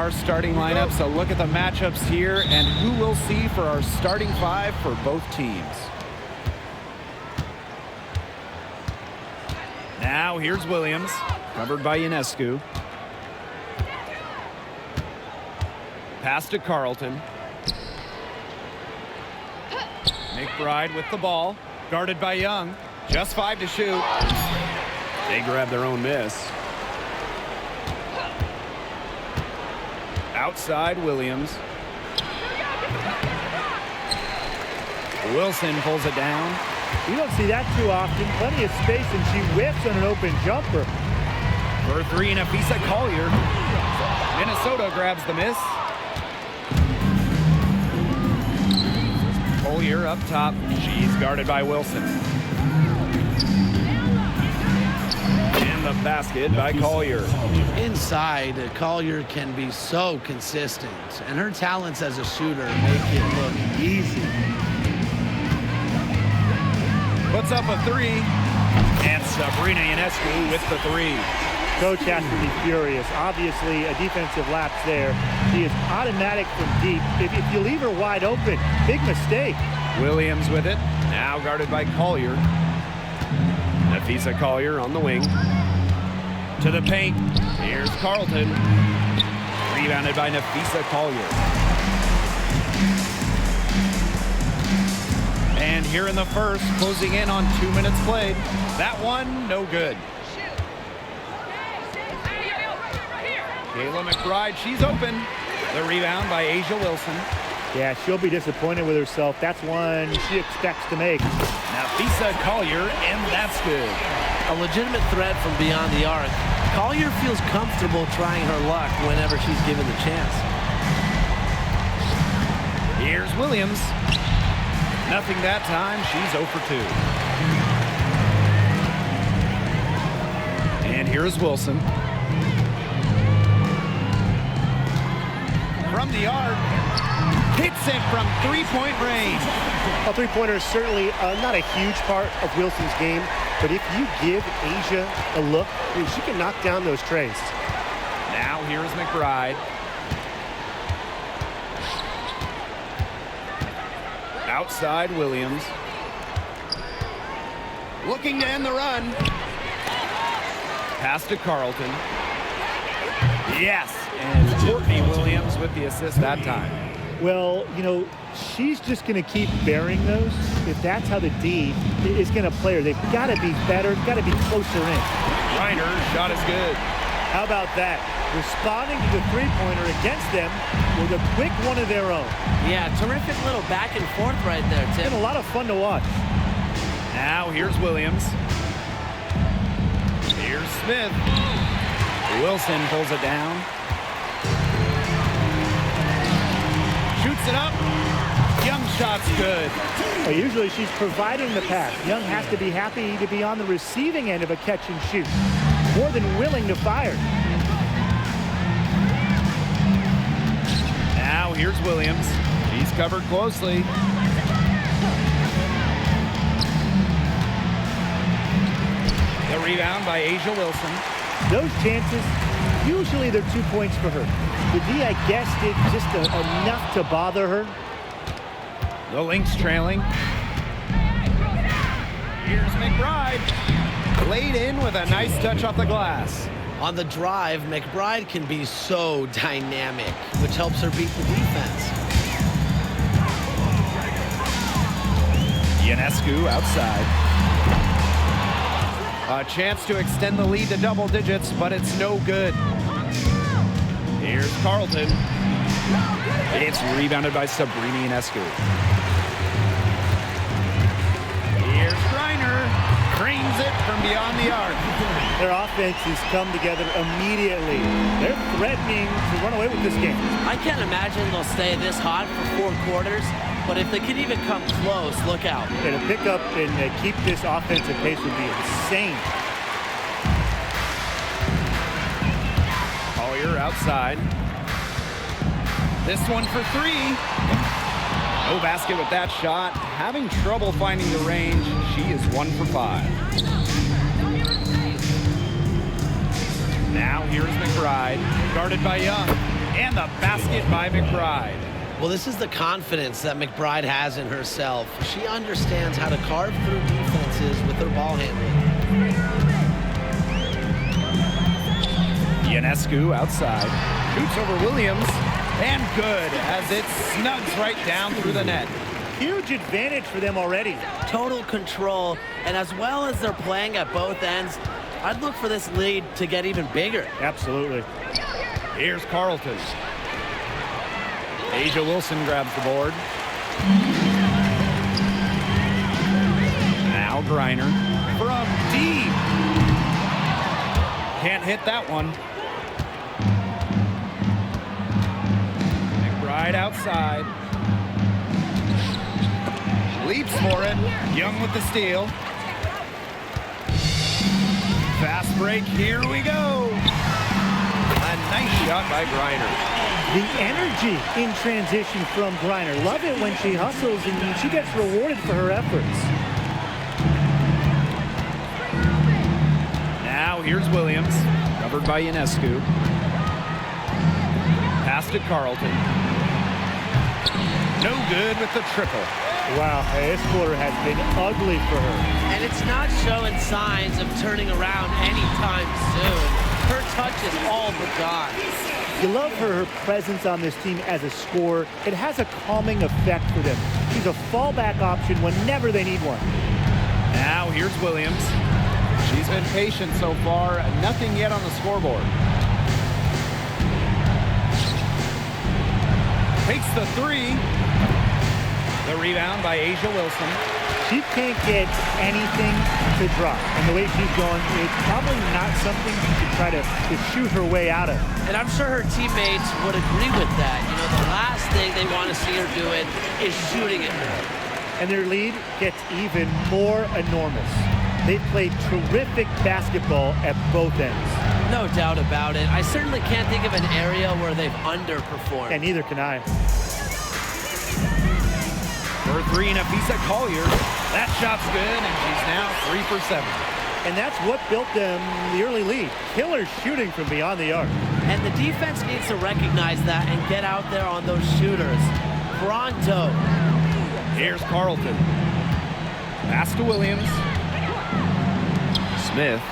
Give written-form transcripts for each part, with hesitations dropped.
our starting lineup, so look at the matchups here and who we'll see for our starting five for both teams. Now here's Williams, covered by Ionescu. Pass to Carlton. McBride with the ball, guarded by Young. Just 5 to shoot. They grab their own miss. Outside Williams. Wilson pulls it down. You don't see that too often. Plenty of space, and she whips on an open jumper. For 3, Nafisa Collier. Minnesota grabs the miss. Collier up top. She's guarded by Wilson. And the basket by Collier. Inside, Collier can be so consistent, and her talents as a shooter make it look easy. Puts up a 3, and Sabrina Ionescu with the 3. Coach has to be furious. Obviously, a defensive lapse there. She is automatic from deep. If you leave her wide open, big mistake. Williams with it, now guarded by Collier. Nafisa Collier on the wing. To the paint, here's Carlton. Rebounded by Nafisa Collier. And here in the first, closing in on 2 minutes played. That one, no good. Kayla McBride, she's open. The rebound by Asia Wilson. Yeah, she'll be disappointed with herself. That's one she expects to make. Nafisa Collier, and that's good. A legitimate threat from beyond the arc. Collier feels comfortable trying her luck whenever she's given the chance. Here's Williams. Nothing that time. She's 0 for 2. And here's Wilson. From the arc. Hits it from 3-point range. A three-pointer is certainly not a huge part of Wilson's game, but if you give Asia a look, she can knock down those trays. Now here's McBride. Outside Williams. Looking to end the run. Pass to Carlton. Yes, and Courtney Williams with the assist that time. Well, you know, she's just going to keep bearing those. If that's how the D is going to play her, they've got to be better, got to be closer in. Reiner's shot is good. How about that? Responding to the three-pointer against them with a quick one of their own. Yeah, terrific little back and forth right there, Tim. And a lot of fun to watch. Now here's Williams. Here's Smith. Wilson pulls it down. Shoots it up. Young shot's good. Well, usually she's providing the pass. Young has to be happy to be on the receiving end of a catch and shoot. More than willing to fire. Now here's Williams. She's covered closely. The rebound by Asia Wilson. Those chances, usually they're 2 points for her. The D, I guess, did just enough to bother her. The Lynx trailing. Here's McBride. Laid in with a nice touch off the glass. On the drive, McBride can be so dynamic, which helps her beat the defense. Ionescu outside. A chance to extend the lead to double digits, but it's no good. Here's Carlton. It's rebounded by Sabrina Ionescu. Here's Reiner. Cranes it from beyond the arc. Their offenses come together immediately. They're threatening to run away with this game. I can't imagine they'll stay this hot for 4 quarters, but if they could even come close, look out. And to pick up and keep this offensive pace would be insane. Collier outside. This one for 3. No basket with that shot. Having trouble finding the range. She is 1 for 5. Now here's McBride. Guarded by Young. And the basket by McBride. Well, this is the confidence that McBride has in herself. She understands how to carve through defenses with her ball handling. Ionescu outside. Shoots over Williams. And good as it snugs right down through the net. Huge advantage for them already. Total control, and as well as they're playing at both ends, I'd look for this lead to get even bigger. Absolutely. Here's Carlton. Asia Wilson grabs the board. Now Griner from deep. Can't hit that one. McBride outside. Leaps for it. Young with the steal. Fast break. Here we go. A nice shot by Griner. The energy in transition from Griner. Love it when she hustles and she gets rewarded for her efforts. Now here's Williams, covered by Ionescu. Pass to Carlton. No good with the triple. Wow, this quarter has been ugly for her. And it's not showing signs of turning around anytime soon. Her touch is all but gone. You love her presence on this team as a scorer. It has a calming effect for them. She's a fallback option whenever they need one. Now here's Williams. She's been patient so far. Nothing yet on the scoreboard. Takes the three. The rebound by Asia Wilson. She can't get anything to drop. And the way she's going, it's probably not something she should try to shoot her way out of. And I'm sure her teammates would agree with that. You know, the last thing they want to see her doing is shooting at her. And their lead gets even more enormous. They've played terrific basketball at both ends. No doubt about it. I certainly can't think of an area where they've underperformed. And neither can I. For three, Nafisa Collier. That shot's good, and she's now 3 for 7. And that's what built them the early lead. Killer shooting from beyond the arc. And the defense needs to recognize that and get out there on those shooters. Pronto. Here's Carlton. Pass to Williams. Smith.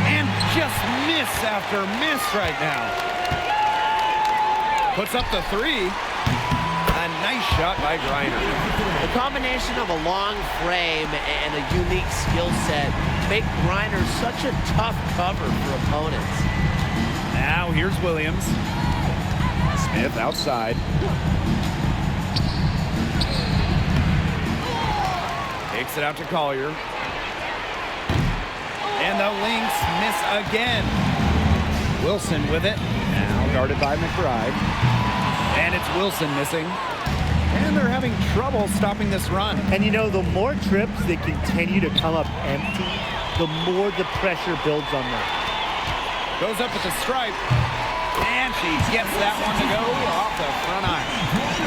And just miss after miss right now. Puts up the three. A nice shot by Griner. The combination of a long frame and a unique skill set make Griner such a tough cover for opponents. Now here's Williams. Smith outside. Takes it out to Collier. And the Lynx miss again. Wilson with it. Now guarded by McBride. And it's Wilson missing. And they're having trouble stopping this run. And you know, the more trips they continue to come up empty, the more the pressure builds on them. Goes up with the stripe. And she gets that one to go off the front iron.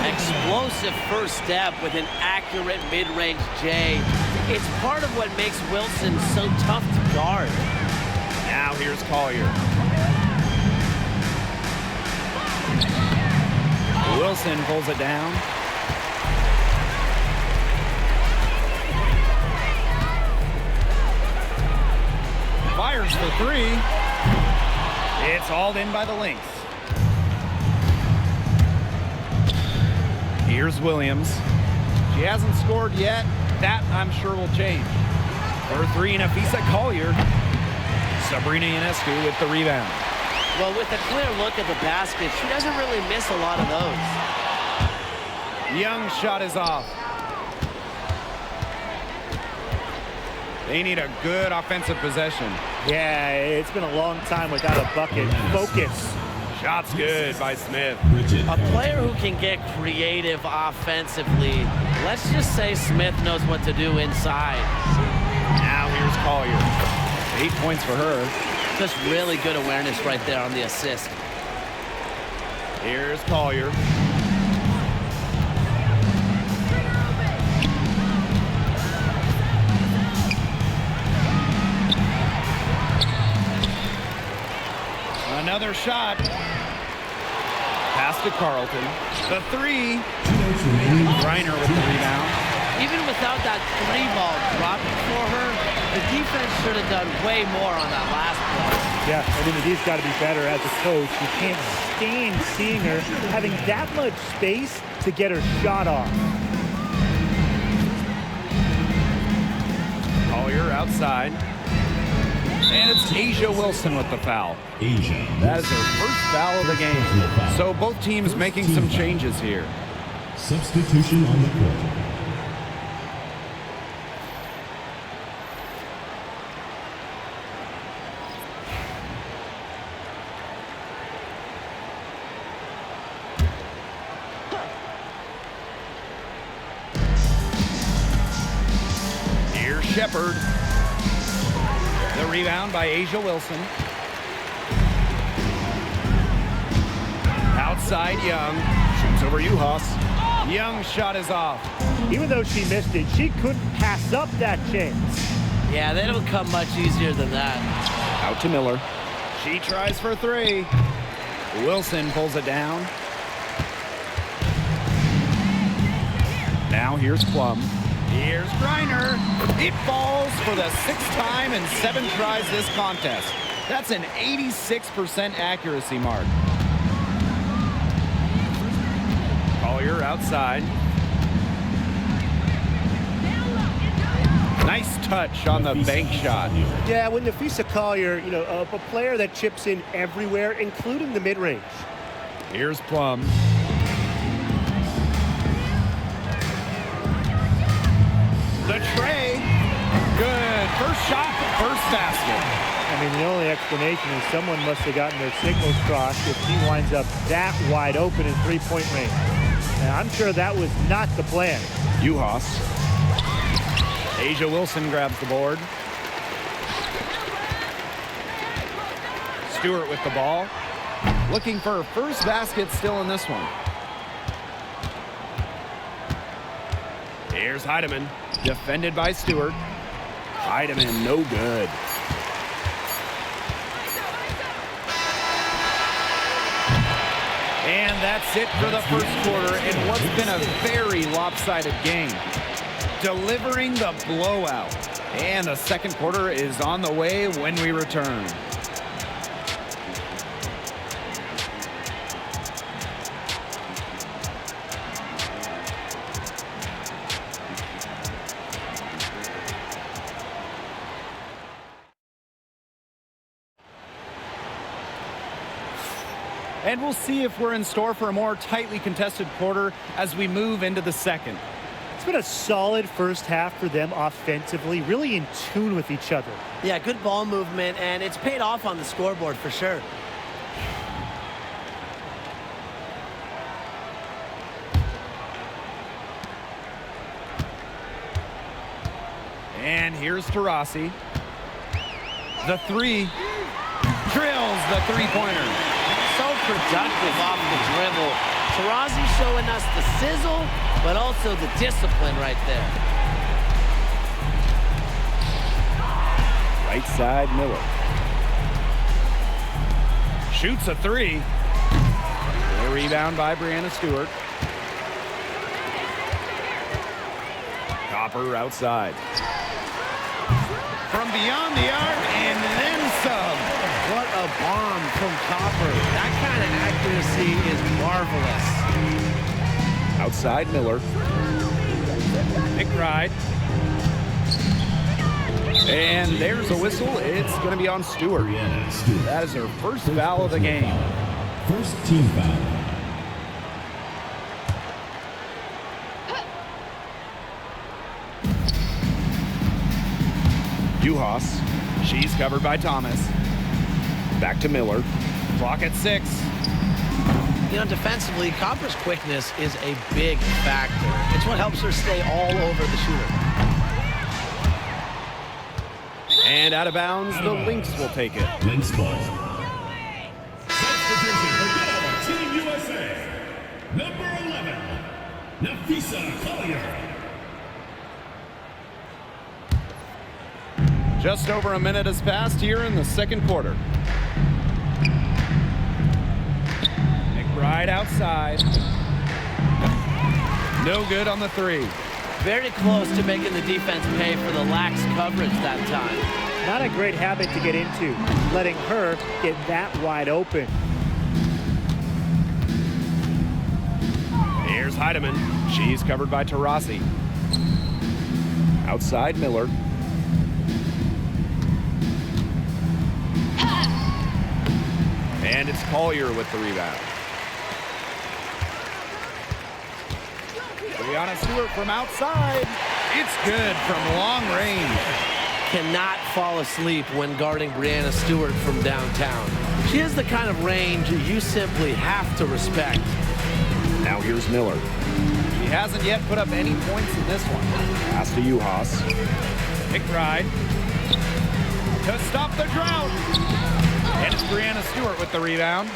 Explosive first step with an accurate mid-range J. It's part of what makes Wilson so tough to guard. Now here's Collier. Wilson pulls it down. Fires for three. It's hauled in by the Lynx. Here's Williams. She hasn't scored yet. That, I'm sure, will change. For three, Nafisa Collier. Sabrina Ionescu with the rebound. Well, with a clear look at the basket, she doesn't really miss a lot of those. Young's shot is off. They need a good offensive possession. Yeah, it's been a long time without a bucket. Focus. Shot's good by Smith. A player who can get creative offensively. Let's just say Smith knows what to do inside. Now here's Collier. 8 points for her. Just really good awareness right there on the assist. Here's Collier. Another shot. Pass to Carlton. The three. Griner with the rebound. Even without that three ball dropping for her, the defense should have done way more on that last play. Yeah, I mean, he's got to be better as a coach. You can't stand seeing her having that much space to get her shot off. Collier outside. And it's Asia Wilson with the foul. That is her first foul of the game. So both teams making some changes here. Substitution on the court. Here's Shepard. The rebound by Asia Wilson. Outside Young. Shoots over Uhas. Young's shot is off. Even though she missed it, she couldn't pass up that chance. Yeah, they don't come much easier than that. Out to Miller. She tries for three. Wilson pulls it down. Now here's Plum. Here's Griner. It falls for the sixth time in 7 tries this contest. That's an 86% accuracy mark. Collier outside. Nice touch on the bank shot. Yeah, when Nafisa Collier, a player that chips in everywhere, including the mid-range. Here's Plum. The tray. Good. First shot, first basket. I mean, the only explanation is someone must have gotten their signals crossed if he winds up that wide open in three-point range. And I'm sure that was not the plan. Uhas. Asia Wilson grabs the board. Stewart with the ball. Looking for her first basket still in this one. Here's Heidemann. Defended by Stewart. Heidemann, no good. And that's it for the first quarter in what's been a very lopsided game. Delivering the blowout. And the second quarter is on the way when we return. And we'll see if we're in store for a more tightly contested quarter as we move into the second. It's been a solid first half for them offensively, really in tune with each other. Yeah, good ball movement, and it's paid off on the scoreboard for sure. And here's Taurasi. The three. Drills the three-pointer. So productive off the dribble. Taurasi showing us the sizzle, but also the discipline right there. Right side, Miller. Shoots a three. A rebound by Brianna Stewart. Copper outside. From beyond the arc and then some. What a bomb from Copper. That kind of accuracy is marvelous. Outside Miller. McBride. And there's a whistle. It's going to be on Stewart. That is her first foul of the game. First team foul. Uhas. She's covered by Thomas. Back to Miller. Clock at 6. Defensively, Copper's quickness is a big factor. It's what helps her stay all over the shooter. And out of bounds, the Lynx will take it. Lynx ball. Substitution for Team USA. Number 11, Nafisa Collier. Just over a minute has passed here in the second quarter. McBride outside. No good on the three. Very close to making the defense pay for the lax coverage that time. Not a great habit to get into, letting her get that wide open. Here's Heidemann. She's covered by Taurasi. Outside Miller. And it's Collier with the rebound. Brianna Stewart from outside. It's good from long range. Cannot fall asleep when guarding Brianna Stewart from downtown. She has the kind of range you simply have to respect. Now here's Miller. She hasn't yet put up any points in this one. Pass to Uhas. McBride to stop the drought. And it's Brianna Stewart with the rebound.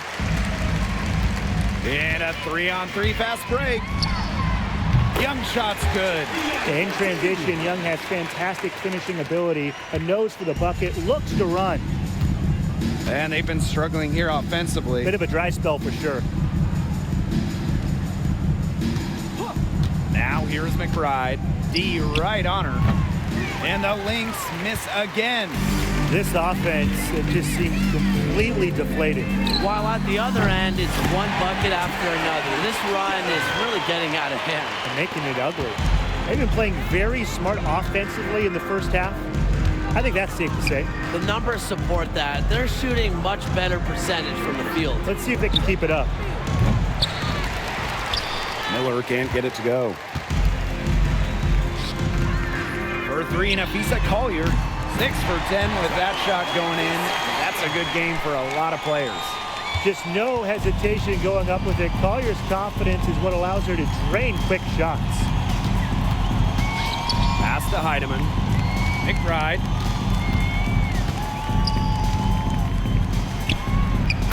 And a 3-on-3 fast break. Young shot's good. In transition, Young has fantastic finishing ability, a nose for the bucket, looks to run. And they've been struggling here offensively. Bit of a dry spell for sure. Now here's McBride. D right on her. And the Lynx miss again. This offense, it just seems completely deflated. While at the other end, it's one bucket after another. This run is really getting out of hand. And making it ugly. They've been playing very smart offensively in the first half. I think that's safe to say. The numbers support that. They're shooting much better percentage from the field. Let's see if they can keep it up. Miller can't get it to go. For three, Nafisa Collier. 6 for 10 with that shot going in. That's a good game for a lot of players. Just no hesitation going up with it. Collier's confidence is what allows her to drain quick shots. Pass to Heidemann. McBride.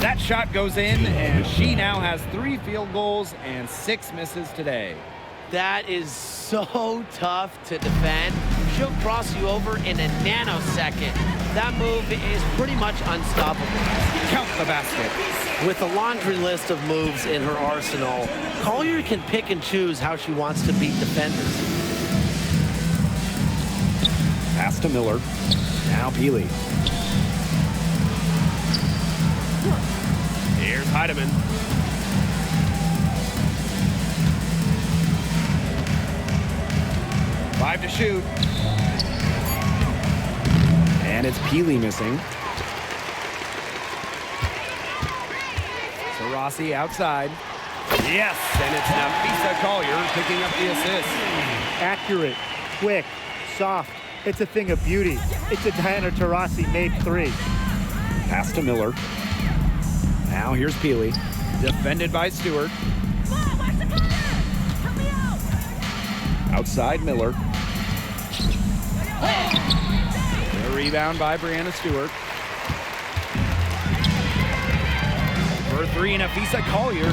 That shot goes in, and she now has 3 field goals and 6 misses today. That is so tough to defend. She'll cross you over in a nanosecond. That move is pretty much unstoppable. Count the basket. With a laundry list of moves in her arsenal, Collier can pick and choose how she wants to beat defenders. Pass to Miller. Now Peely. Here's Heidemann. Five to shoot. And it's Peely missing. Taurasi outside. Yes, and it's Nafisa Collier picking up the assist. Accurate, quick, soft. It's a thing of beauty. It's a Diana Taurasi made 3. Pass to Miller. Now here's Peely. Defended by Stewart. Outside Miller. The rebound by Brianna Stewart. For three, Nafisa Collier.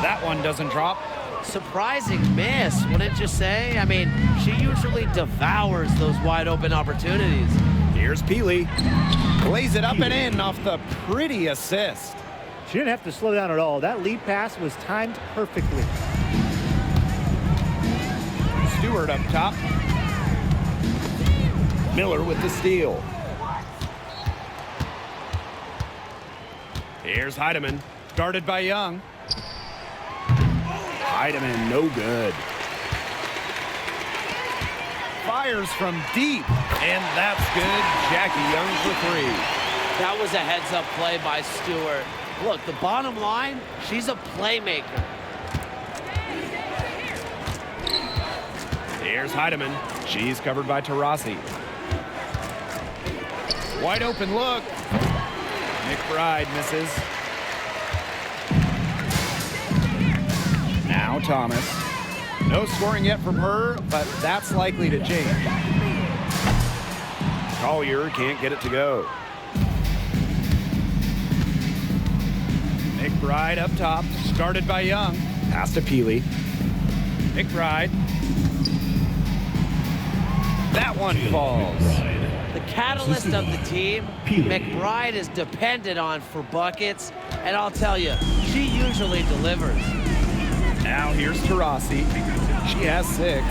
That one doesn't drop. Surprising miss, wouldn't you say? I mean, she usually devours those wide open opportunities. Here's Peely. Plays it up and in off the pretty assist. She didn't have to slow down at all. That lead pass was timed perfectly. Stewart up top. Miller with the steal. Here's Heidemann, guarded by Young. Heidemann, no good. Fires from deep, and that's good. Jackie Young for 3. That was a heads-up play by Stewart. Look, the bottom line, she's a playmaker. Here's Heidemann. She's covered by Taurasi. Wide open look. McBride misses. Now Thomas. No scoring yet from her, but that's likely to change. Collier can't get it to go. McBride up top, started by Young. Pass to Peely. McBride. That one falls. The catalyst of the team, McBride is dependent on for buckets. And I'll tell you, she usually delivers. Now here's Taurasi. She has 6.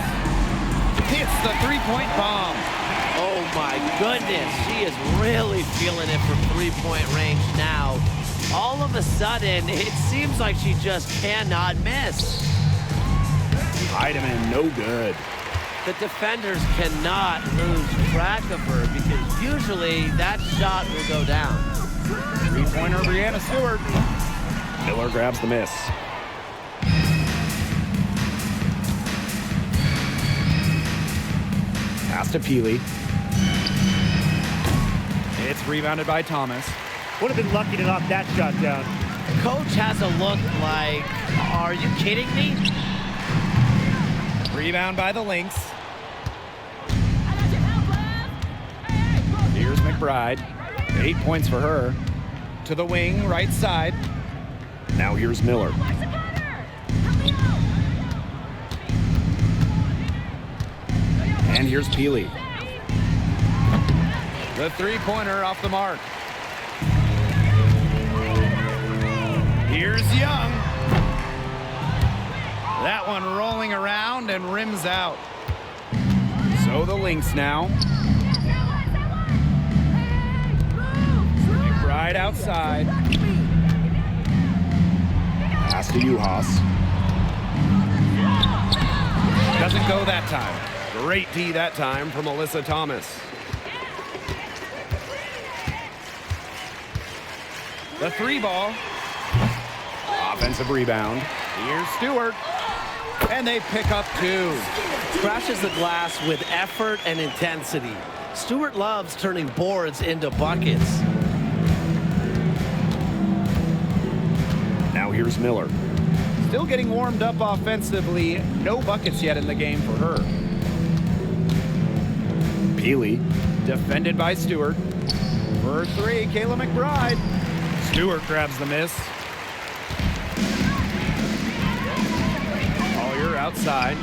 Hits the three-point bomb. Oh my goodness, she is really feeling it from three-point range now. All of a sudden, it seems like she just cannot miss. Heidemann, no good. The defenders cannot lose track of her because usually that shot will go down. Three-pointer, Breanna Stewart. Miller grabs the miss. Pass to Peely. It's rebounded by Thomas. Would have been lucky to knock that shot down. Coach has a look like, are you kidding me? Rebound by the Lynx. Here's McBride. 8 points for her. To the wing, right side. Now here's Miller. And here's Peely. The three-pointer off the mark. Here's Young. That one rolling around and rims out. So the Lynx now. Right outside. Pass to Uhas. Doesn't go that time. Great D that time from Alyssa Thomas. The 3-ball. Offensive rebound. Here's Stewart. And they pick up 2. Crashes the glass with effort and intensity. Stewart loves turning boards into buckets. Now here's Miller. Still getting warmed up offensively. No buckets yet in the game for her. Peely, defended by Stewart. For 3, Kayla McBride. Stewart grabs the miss. Collier outside.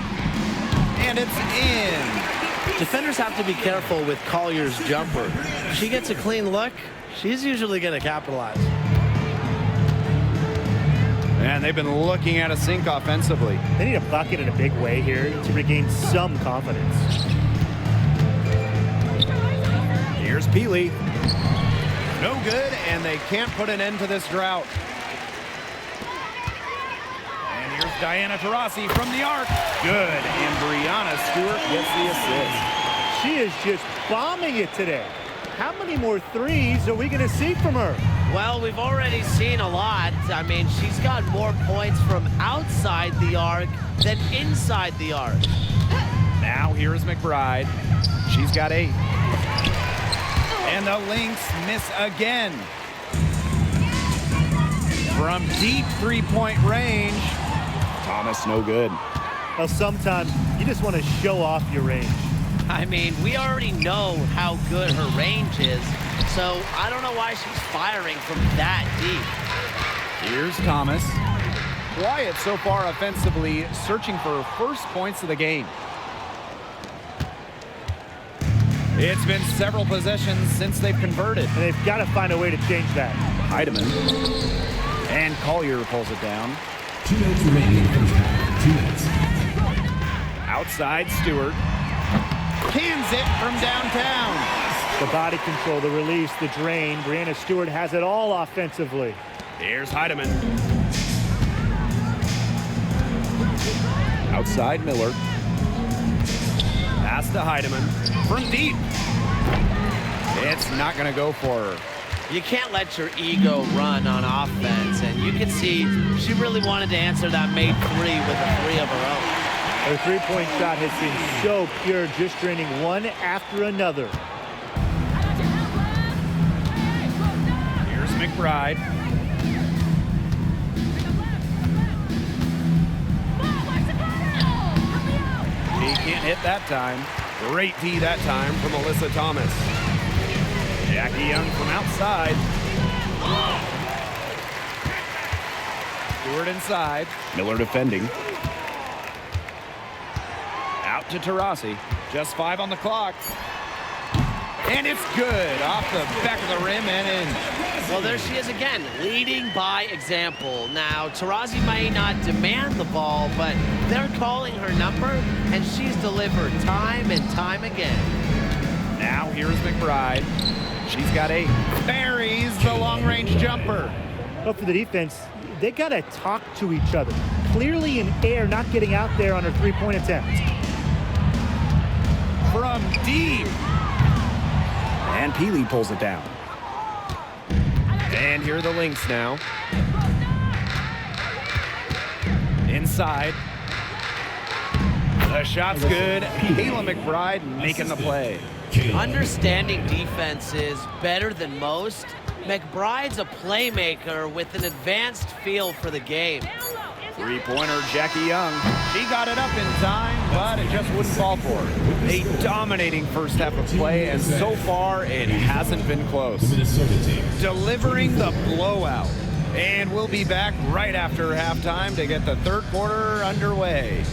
And it's in. Defenders have to be careful with Collier's jumper. If she gets a clean look, she's usually going to capitalize. And they've been looking at a sink offensively. They need a bucket in a big way here to regain some confidence. Here's Peely. No good, and they can't put an end to this drought. And here's Diana Taurasi from the arc. Good, and Breanna Stewart gets the assist. She is just bombing it today. How many more threes are we going to see from her? Well, we've already seen a lot. I mean, she's got more points from outside the arc than inside the arc. Now here's McBride. She's got 8. And the Lynx miss again. From deep three-point range. Thomas, no good. Well, sometimes you just want to show off your range. I mean, we already know how good her range is, so I don't know why she's firing from that deep. Here's Thomas. Quiet so far offensively, searching for her first points of the game. It's been several possessions since they've converted. And they've got to find a way to change that. Heidemann. And Collier pulls it down. 2 minutes remaining in the first half. 2 minutes. Outside Stewart. Cans it from downtown. The body control, the release, the drain. Breanna Stewart has it all offensively. Here's Heidemann. Outside Miller. Pass to Heidemann. From deep. It's not going to go for her. You can't let your ego run on offense, and you can see she really wanted to answer that made 3 with a 3 of her own. Her three-point shot has been so pure, just draining one after another. Here's McBride. He can't hit that time. Great D that time from Alyssa Thomas. Jackie Young from outside. Stewart inside. Miller defending. Out to Taurasi. Just 5 on the clock. And it's good. Off the back of the rim and in. Well, there she is again, leading by example. Now, Taurasi may not demand the ball, but they're calling her number, and she's delivered time and time again. Now here's McBride. She's got 8. Buries the long-range jumper. But for the defense, they got to talk to each other. Clearly in air, not getting out there on her three-point attempt. From deep. And Peely pulls it down. And here are the Lynx now. Inside. The shot's good. Kayla McBride making the play. Understanding defense is better than most. McBride's a playmaker with an advanced feel for the game. Three-pointer, Jackie Young. She got it up in time, but it just wouldn't fall for her. A dominating first half of play, and so far, it hasn't been close. Delivering the blowout. And we'll be back right after halftime to get the third quarter underway.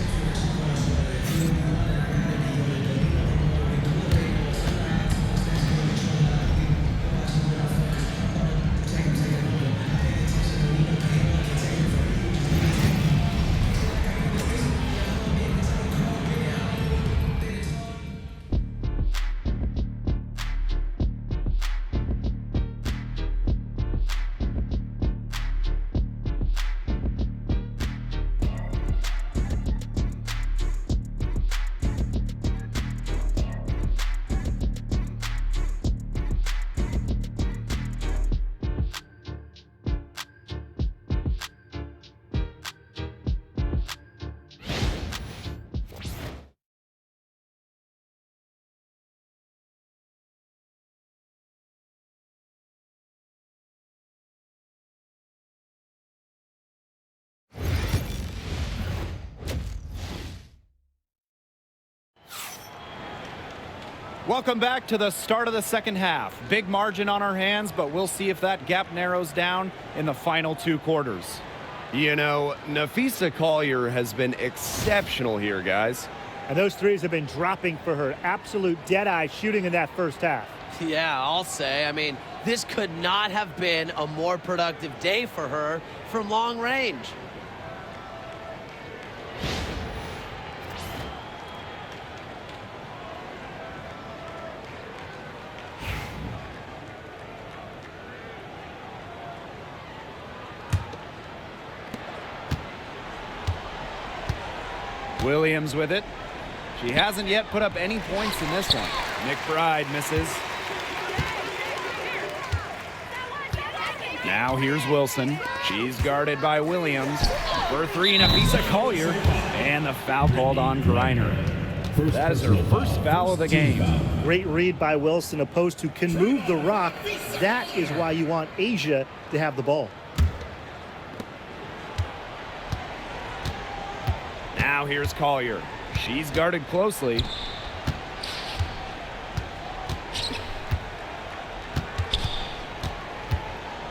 Welcome back to the start of the second half. Big margin on our hands, but we'll see if that gap narrows down in the final 2 quarters. You know, Nafisa Collier has been exceptional here, guys. And those threes have been dropping for her. Absolute dead-eye shooting in that first half. Yeah, I'll say. I mean, this could not have been a more productive day for her from long range. Williams with it. She hasn't yet put up any points in this one. McBride misses. Now here's Wilson. She's guarded by Williams. For 3, Nafisa Collier. And the foul called on Griner. That is her first foul of the game. Great read by Wilson. Opposed to can move the rock. That is why you want Asia to have the ball. Now here's Collier. She's guarded closely.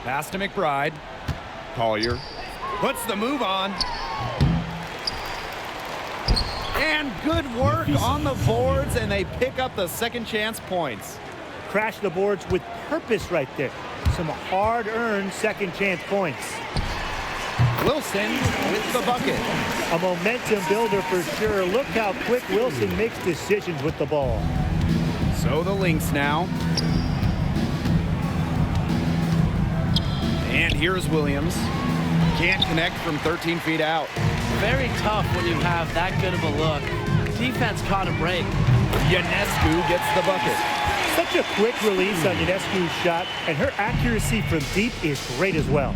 Pass to McBride. Collier puts the move on. And good work on the boards, and they pick up the second chance points. Crash the boards with purpose right there. Some hard-earned second chance points. Wilson with the bucket. A momentum builder for sure. Look how quick Wilson makes decisions with the ball. So the Lynx now. And here's Williams. Can't connect from 13 feet out. Very tough when you have that good of a look. Defense caught a break. Ionescu gets the bucket. Such a quick release on Ionescu's shot, and her accuracy from deep is great as well.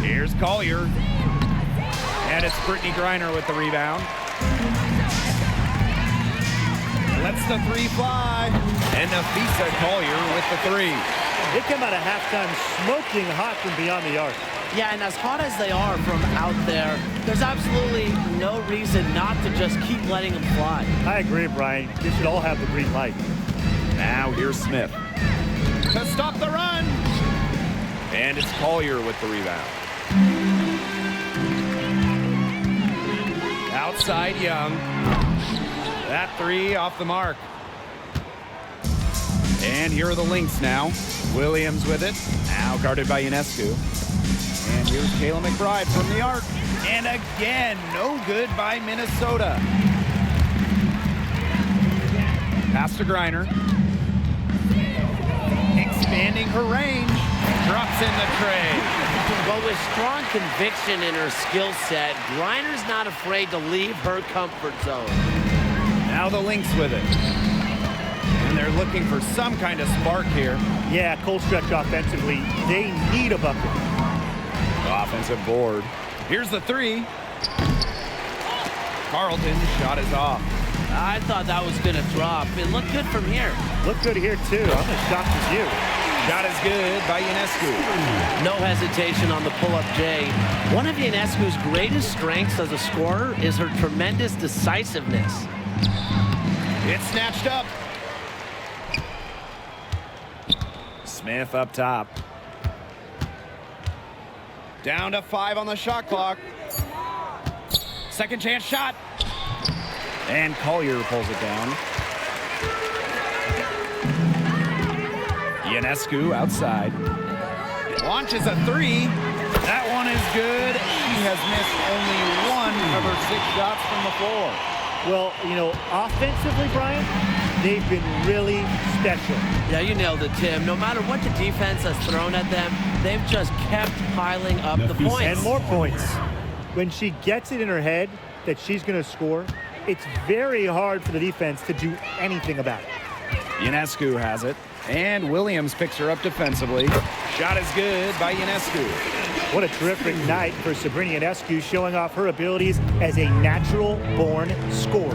Here's Collier. And it's Brittany Griner with the rebound. Lets the 3 fly. And Nafisa Collier with the 3. They come out of halftime smoking hot from beyond the arc. Yeah, and as hot as they are from out there, there's absolutely no reason not to just keep letting them fly. I agree, Brian. They should all have the green light. Now here's Smith. To stop the run. And it's Collier with the rebound. Outside Young. That 3 off the mark. And here are the Lynx now. Williams with it. Now guarded by Ionescu. And here's Kayla McBride from the arc. And again, no good by Minnesota. Pass to Griner. Expanding her range. Drops in the tray. But with strong conviction in her skill set, Griner's not afraid to leave her comfort zone. Now the Lynx with it. And they're looking for some kind of spark here. Yeah, cold stretch offensively. They need a bucket. Offensive board. Here's the three. Carlton's shot is off. I thought that was going to drop. It looked good from here. Looked good here, too. I'm as shocked as you. Shot is good by Ionescu. No hesitation on the pull-up J. One of Ionescu's greatest strengths as a scorer is her tremendous decisiveness. It's snatched up. Smith up top. Down to 5 on the shot clock. Second chance shot. And Collier pulls it down. Ionescu outside. Launches a three. That one is good. She has missed only 1 of her 6 shots from the floor. Well, you know, offensively, Brian, they've been really special. Yeah, you nailed it, Tim. No matter what the defense has thrown at them, they've just kept piling up the points. And more points. When she gets it in her head that she's going to score, it's very hard for the defense to do anything about it. Ionescu has it. And Williams picks her up defensively. Shot is good by Ionescu. What a terrific night for Sabrina Ionescu, showing off her abilities as a natural-born scorer.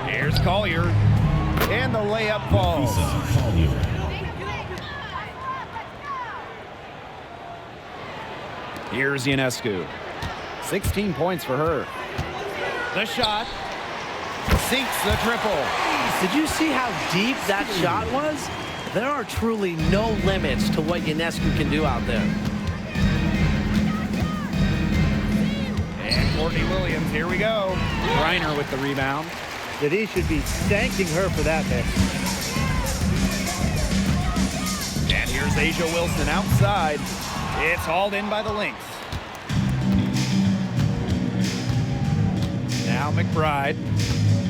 Here's Collier. And the layup falls. Here's Ionescu. 16 points for her. The shot. Sinks the triple. Did you see how deep that shot was? There are truly no limits to what Ionescu can do out there. And Courtney Williams, here we go. Griner with the rebound. That he should be thanking her for that miss. And here's Asia Wilson outside. It's hauled in by the Lynx. Now McBride.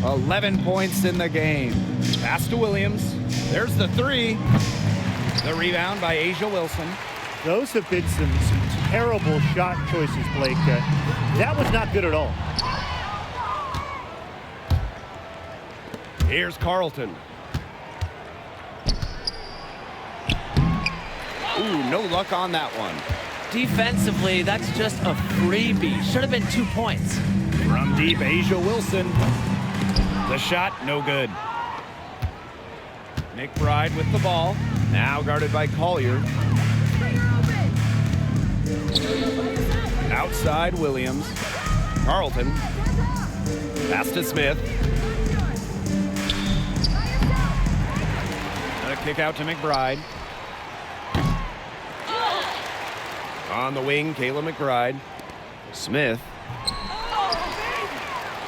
11 points in the game. Pass to Williams. There's the three. The rebound by Asia Wilson. Those have been some terrible shot choices, Blake. That was not good at all. Here's Carlton. Ooh, no luck on that one. Defensively, that's just a freebie. Should have been 2 points. From deep, Asia Wilson. The shot, no good. McBride with the ball. Now guarded by Collier. Outside, Williams. Carlton. Pass to Smith. A kick out to McBride. On the wing, Kayla McBride. Smith.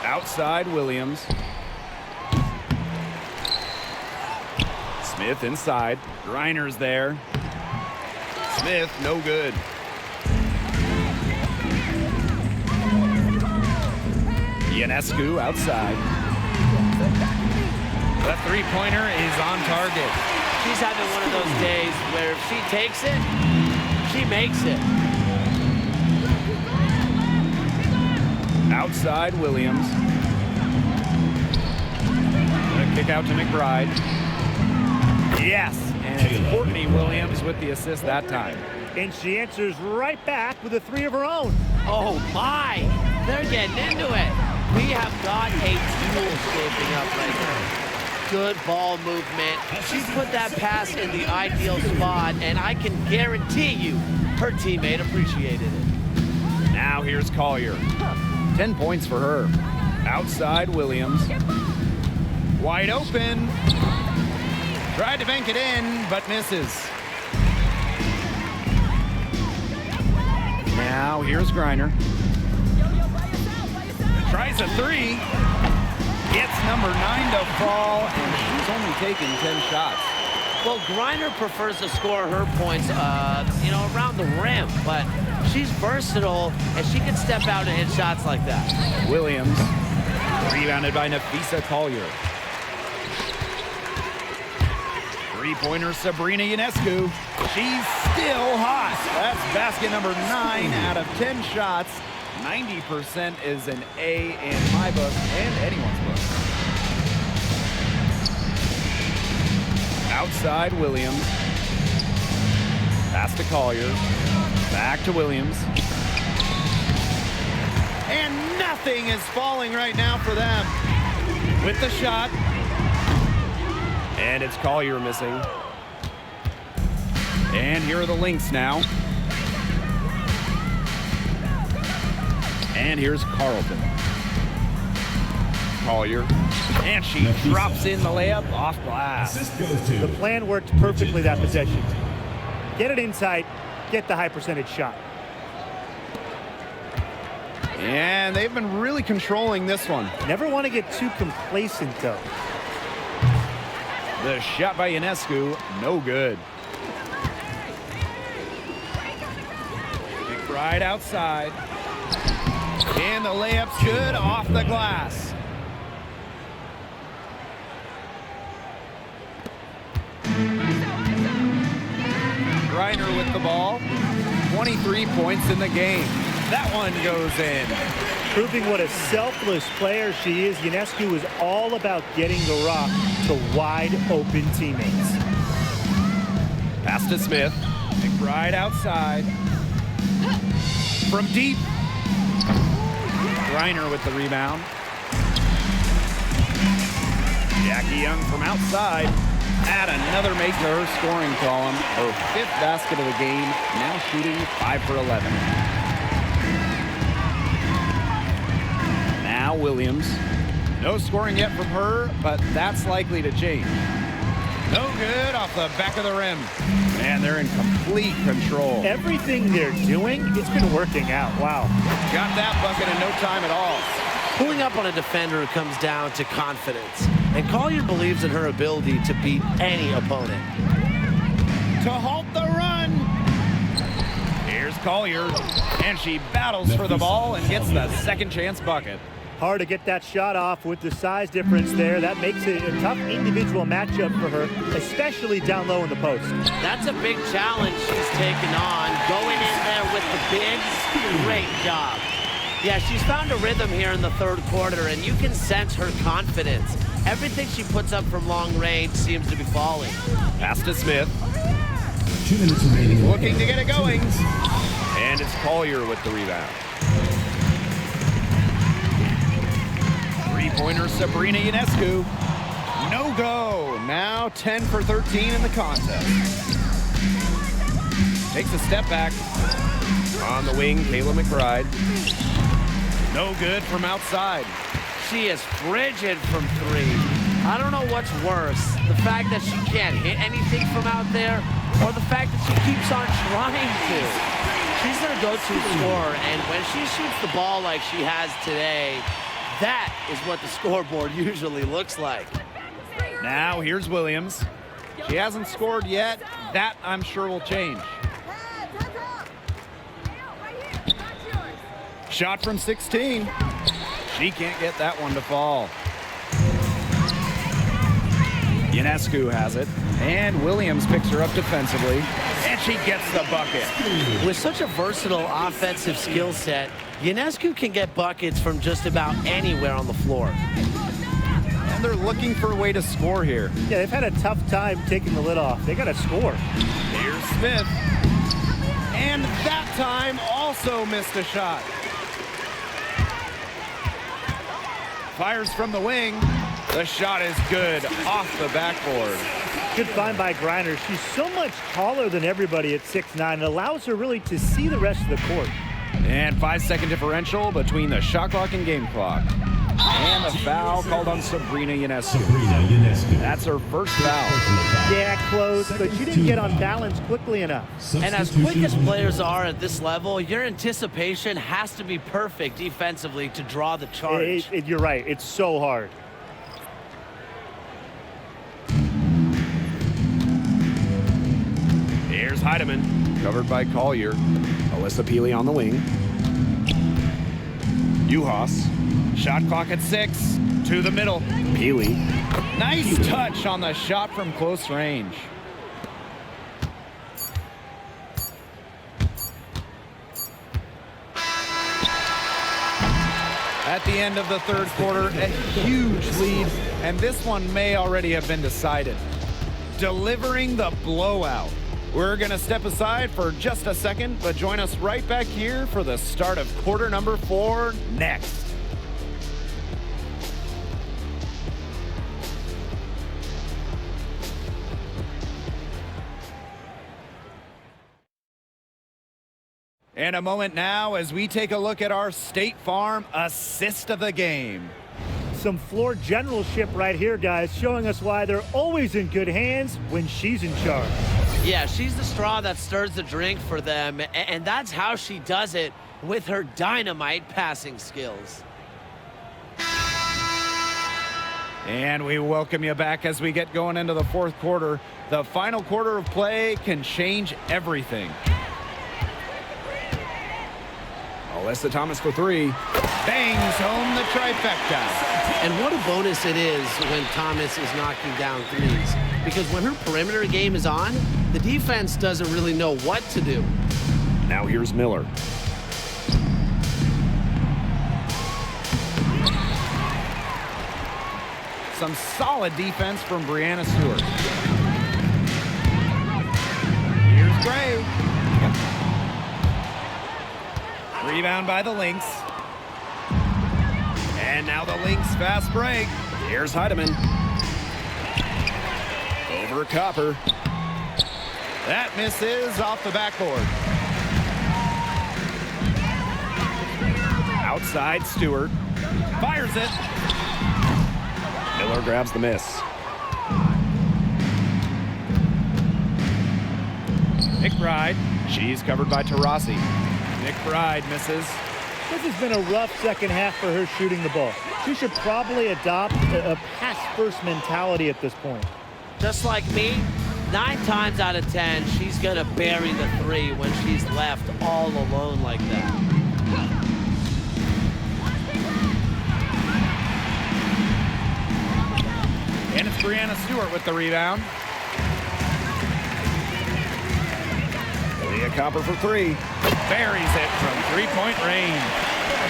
Outside, Williams. Smith inside. Griner's there. Smith, no good. Ionescu outside. The three-pointer is on target. She's having one of those days where if she takes it, she makes it. Outside, Williams. A kick out to McBride. Yes, and it's Courtney Williams with the assist that time. And she answers right back with a three of her own. Oh my, they're getting into it. We have got a duel shaping up right now. Good ball movement. She put that pass in the ideal spot, and I can guarantee you her teammate appreciated it. Now here's Collier. 10 points for her. Outside, Williams. Wide open. Tried to bank it in, but misses. Now here's Griner. Tries a three. Gets number 9 to fall, and she's only taken 10 shots. Well, Griner prefers to score her points, around the rim, but she's versatile, and she can step out and hit shots like that. Williams, rebounded by Nafisa Collier. Three-pointer Sabrina Ionescu. She's still hot. That's basket number 9 out of 10 shots. 90% is an A in my book and anyone's book. Outside Williams. Pass to Collier. Back to Williams. And nothing is falling right now for them. With the shot. And it's Collier missing. And here are the Lynx now. And here's Carlton. Collier. And she drops in the layup off glass. The plan worked perfectly that possession. Get it inside, get the high percentage shot. And they've been really controlling this one. Never want to get too complacent, though. The shot by Ionescu, no good. McBride outside. And the layup's good off the glass. Griner with the ball. 23 points in the game. That one goes in. Proving what a selfless player she is, Ionescu is all about getting the rock to wide open teammates. Pass to Smith. McBride outside. From deep. Griner with the rebound. Jackie Young from outside. Add another make to her scoring column. Her 5th basket of the game. Now shooting 5 for 11. Now Williams. No scoring yet from her, but that's likely to change. No good off the back of the rim. Man, they're in complete control. Everything they're doing, it's been working out. Wow. Got that bucket in no time at all. Pulling up on a defender comes down to confidence. And Collier believes in her ability to beat any opponent. To halt the run. Here's Collier. And she battles for the ball and gets the second chance bucket. Hard to get that shot off with the size difference there. That makes it a tough individual matchup for her, especially down low in the post. That's a big challenge she's taken on. Going in there with the bigs, great job. Yeah, she's found a rhythm here in the third quarter, and you can sense her confidence. Everything she puts up from long range seems to be falling. Pass to Smith. 2 minutes remaining. Looking to get it going. And it's Collier with the rebound. Three-pointer Sabrina Ionescu. No go. Now 10 for 13 in the contest. Takes a step back. On the wing, Kayla McBride. No good from outside. She is frigid from 3. I don't know what's worse, the fact that she can't hit anything from out there, or the fact that she keeps on trying to. She's their go-to scorer, and when she shoots the ball like she has today, that is what the scoreboard usually looks like. Now here's Williams. She hasn't scored yet. That, I'm sure, will change. Shot from 16. She can't get that one to fall. Ionescu has it. And Williams picks her up defensively. And she gets the bucket. With such a versatile offensive skill set, Ionescu can get buckets from just about anywhere on the floor. And they're looking for a way to score here. Yeah, they've had a tough time taking the lid off. They got to score. Here's Smith. And that time also missed a shot. Fires from the wing. The shot is good off the backboard. Good find by Griner. She's so much taller than everybody at 6'9". It allows her really to see the rest of the court. And 5-second differential between the shot clock and game clock. And a foul called on Sabrina Ionescu. That's her first foul. Yeah, close, but she didn't get on balance quickly enough. And as quick as players are at this level, your anticipation has to be perfect defensively to draw the charge. You're right. It's so hard. Heidemann covered by Collier. Alyssa Peely on the wing. Uhas. Shot clock at 6. To the middle. Peely. Nice touch on the shot from close range. At the end of the third quarter, a huge lead, and this one may already have been decided. Delivering the blowout. We're going to step aside for just a second, but join us right back here for the start of quarter number 4 next. And a moment now as we take a look at our State Farm assist of the game. Some floor generalship right here, guys, showing us why they're always in good hands when she's in charge. Yeah, she's the straw that stirs the drink for them, and that's how she does it with her dynamite passing skills. And we welcome you back as we get going into the fourth quarter. The final quarter of play can change everything. Alyssa Thomas for 3. Bangs home the trifecta. And what a bonus it is when Thomas is knocking down threes. Because when her perimeter game is on, the defense doesn't really know what to do. Now here's Miller. Some solid defense from Brianna Stewart. Here's Gray. Rebound by the Lynx. And now the Lynx fast break. Here's Heidemann. Over Copper. That misses off the backboard. Outside Stewart. Fires it. Miller grabs the miss. McBride. She's covered by Taurasi. McBride misses. This has been a rough second half for her shooting the ball. She should probably adopt a pass-first mentality at this point. Just like me, 9 times out of 10, she's going to bury the 3 when she's left all alone like that. And it's Brianna Stewart with the rebound. Leah Copper for 3. Buries it from 3-point range.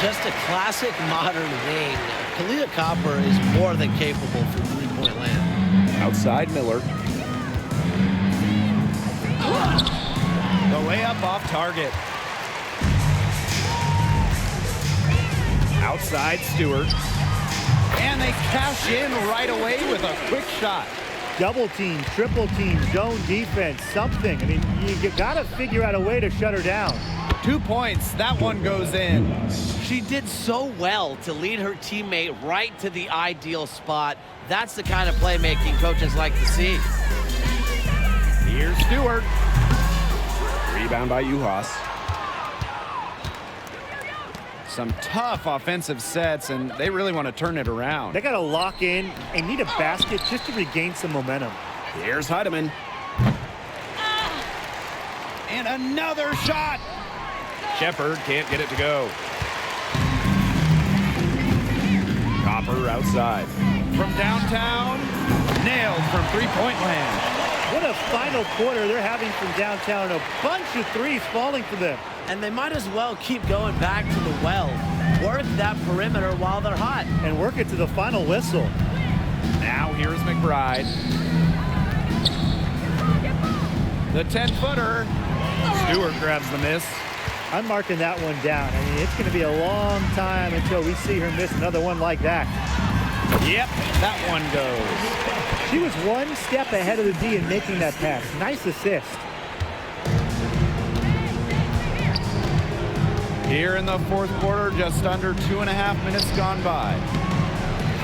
Just a classic modern wing. Kalia Copper is more than capable from three-point land. Outside Miller. The layup off target. Outside Stewart. And they cash in right away with a quick shot. Double team, triple team, zone defense, something. I mean, you got to figure out a way to shut her down. 2 points. That one goes in. She did so well to lead her teammate right to the ideal spot. That's the kind of playmaking coaches like to see. Here's Stewart. Rebound by Uhas. Some tough offensive sets, and they really want to turn it around. They got to lock in and need a basket just to regain some momentum. Here's Heidemann. And another shot. Shepard can't get it to go. Copper outside. From downtown, nailed from three-point land. What a final quarter they're having from downtown. A bunch of threes falling for them. And they might as well keep going back to the well. Work that perimeter while they're hot. And work it to the final whistle. Now here's McBride. The 10-footer. Stewart grabs the miss. I'm marking that one down. I mean, it's going to be a long time until we see her miss another one like that. Yep, that one goes. She was one step ahead of the D in making that pass. Nice assist. Here in the fourth quarter, just under 2.5 minutes gone by.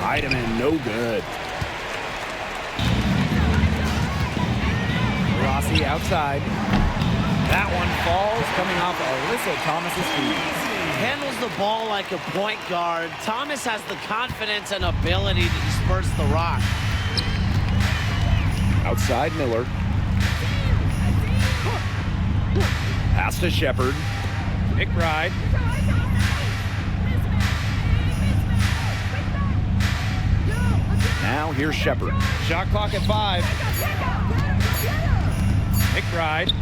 Heidemann, no good. Rossi outside. That one falls, coming off Alyssa Thomas's feet. Handles the ball like a point guard. Thomas has the confidence and ability to disperse the rock. Outside Miller. Pass to Shepard. McBride. Now here's Shepard. Shot clock at 5. McBride.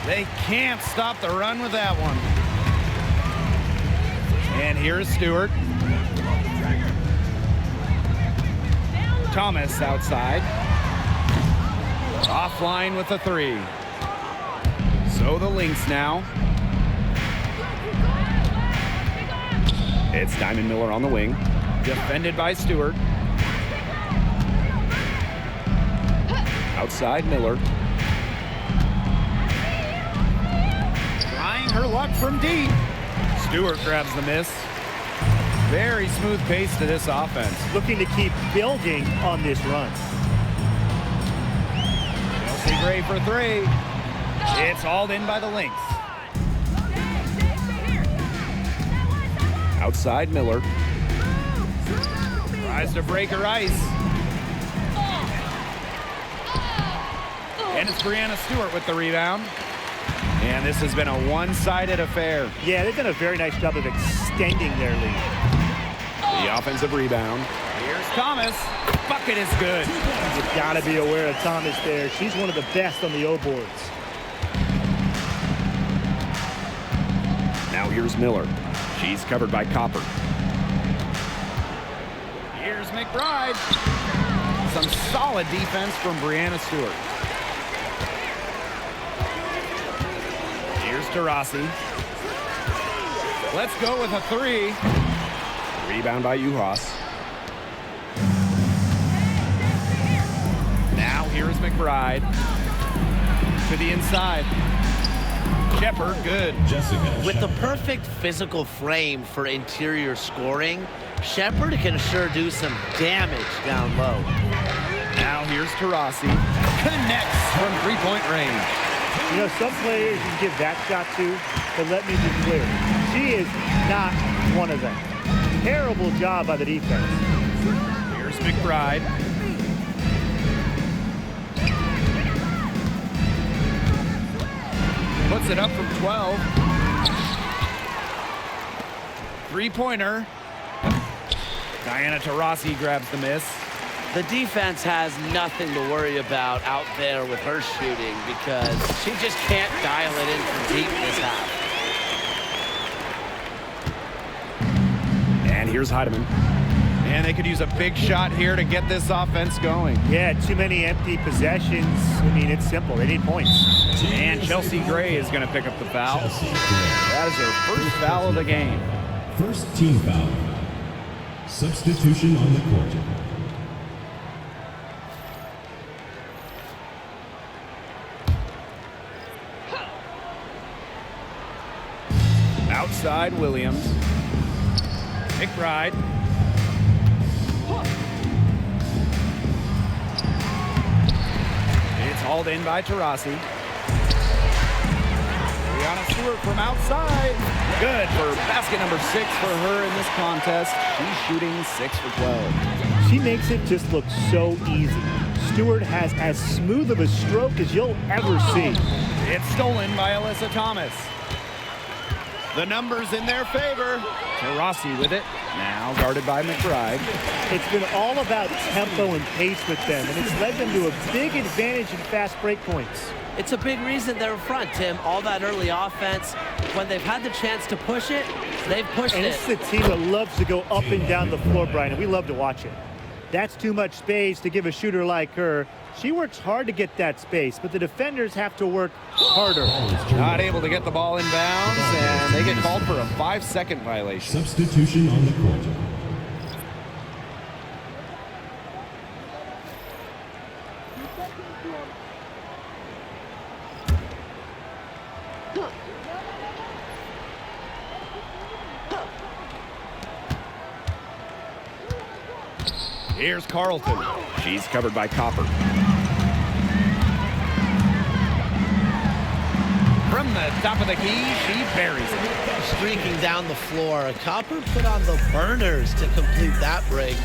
They can't stop the run with that one. And here's Stewart. Thomas outside. Offline with a 3. So the Lynx now. It's Diamond Miller on the wing. Defended by Stewart. Outside Miller. Trying her luck from deep. Stewart grabs the miss. Very smooth pace to this offense. Looking to keep building on this run. Chelsea Gray for 3. It's hauled in by the Lynx. Outside Miller. Tries to break her ice. And it's Brianna Stewart with the rebound. And this has been a one-sided affair. Yeah, they've done a very nice job of extending their lead. The offensive rebound. Here's Thomas. Bucket is good. You've got to be aware of Thomas there. She's one of the best on the O boards. Now here's Miller. She's covered by Copper. Here's McBride. Some solid defense from Brianna Stewart. Here's Taurasi. Let's go with a 3. Rebound by Uhas. Now here's McBride. To the inside. Shepard, good. Jessica With the Shepard. perfect physical frame for interior scoring, Shepard can sure do some damage down low. Now here's Taurasi. Connects from 3-point range. You know, some players you can give that shot to, but let me be clear. She is not one of them. Terrible job by the defense. Here's McBride. Puts it up from 12. 3-pointer. Diana Taurasi grabs the miss. The defense has nothing to worry about out there with her shooting because she just can't dial it in from deep this half. And here's Heidemann. And they could use a big shot here to get this offense going. Yeah, too many empty possessions. I mean, it's simple. They need points. And Chelsea Gray is going to pick up the foul. Chelsea Gray. That is her first foul of the game. First team foul. Substitution on the court. Outside Williams. McBride. It's hauled in by Taurasi. Brianna Stewart from outside. Good for basket number 6 for her in this contest. She's shooting 6 for 12. She makes it just look so easy. Stewart has as smooth of a stroke as you'll ever see. It's stolen by Alyssa Thomas. The numbers in their favor. Taurasi with it. Now guarded by McBride. It's been all about tempo and pace with them, and it's led them to a big advantage in fast break points. It's a big reason they're in front, Tim. All that early offense, when they've had the chance to push it, they've pushed And it. this is a team that loves to go up and down the floor, Brian, and we love to watch it. That's too much space to give a shooter like her. She works hard to get that space, but the defenders have to work harder. Not able to get the ball in bounds, and they get called for a 5-second violation. Substitution on the court. Here's Carlton. She's covered by Copper. From the top of the key, she buries it. Streaking down the floor. Copper put on the burners to complete that break.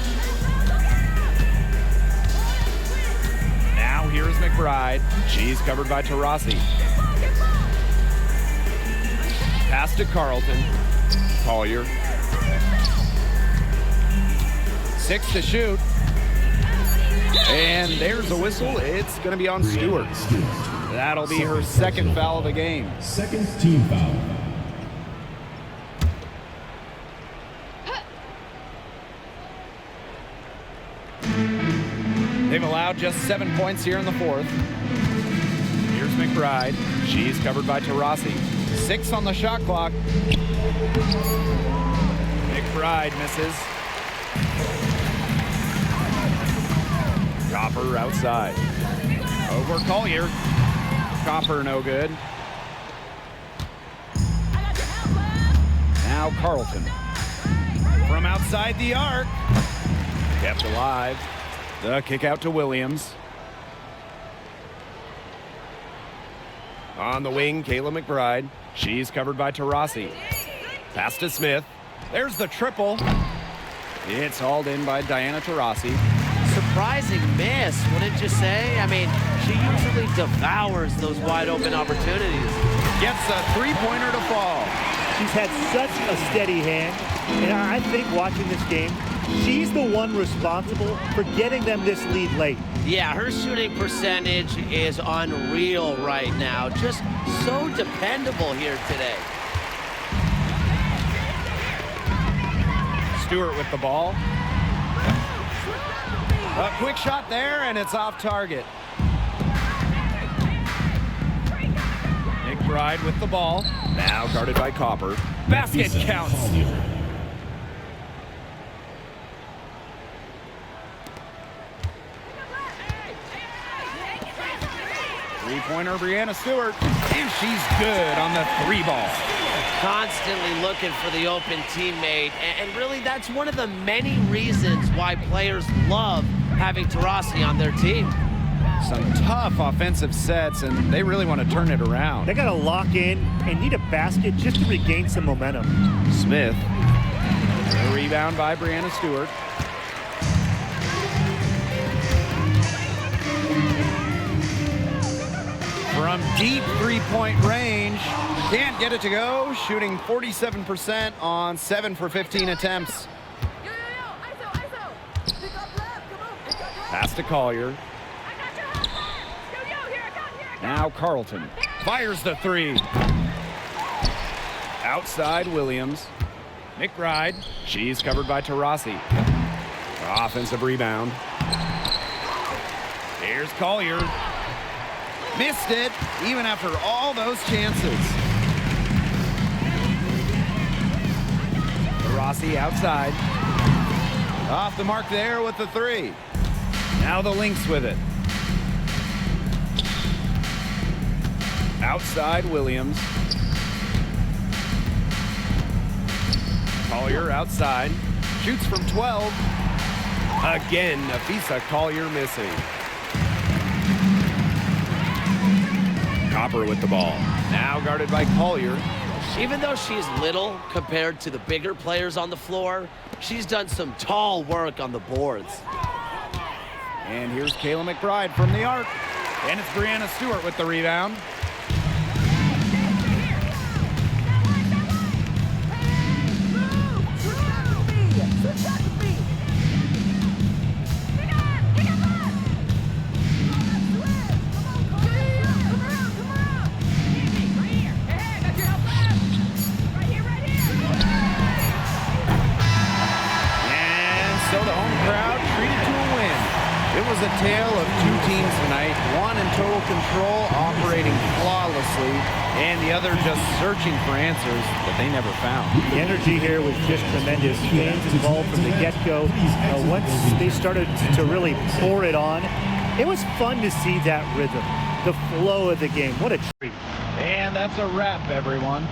Now Now here's McBride. She's covered by Taurasi. Pass to Carlton. Collier. 6 to shoot. And there's a whistle. It's going to be on Stewart. That'll be her second foul of the game. Second team foul. They've allowed just 7 points here in the fourth. Here's McBride. She's covered by Taurasi. 6 on the shot clock. McBride misses. Copper outside. Over Collier. Copper no good. Now Carlton. From outside the arc. Kept alive. The kick out to Williams. On the wing, Kayla McBride. She's covered by Taurasi. Pass to Smith. There's the triple. It's hauled in by Diana Taurasi. Surprising miss, wouldn't you say? I mean, she usually devours those wide open opportunities. Gets a three-pointer to fall. She's had such a steady hand, and I think watching this game, she's the one responsible for getting them this lead late. Yeah, her shooting percentage is unreal right now. Just so dependable here today. Stewart with the ball. A quick shot there, and it's off target. McBride with the ball. Now guarded by Copper. Basket counts. Three-pointer, Brianna Stewart. And she's good on the three ball. Constantly looking for the open teammate. And really, that's one of the many reasons why players love having Taurasi on their team. Some tough offensive sets, and they really want to turn it around. They got to lock in and need a basket just to regain some momentum. Smith. A rebound by Brianna Stewart. From deep three-point range, can't get it to go. Shooting 47% on 7 for 15 attempts. Pass to Collier. Now Carlton fires the three. Outside Williams. McBride. She's covered by Taurasi. Offensive rebound. Here's Collier. Missed it, even after all those chances. Taurasi outside. Off the mark there with the three. Now the Lynx with it. Outside Williams. Collier outside. Shoots from 12. Again, Nafisa Collier missing. Copper with the ball. Now guarded by Collier. Even though she's little compared to the bigger players on the floor, she's done some tall work on the boards. And here's Kayla McBride from the arc. And it's Brianna Stewart with the rebound. A tale of two teams tonight, one in total control, operating flawlessly, and the other just searching for answers that they never found. The energy here was just tremendous. Fans involved from the get-go. Once they started to really pour it on, it was fun to see that rhythm, the flow of the game. What a treat. And that's a wrap, everyone.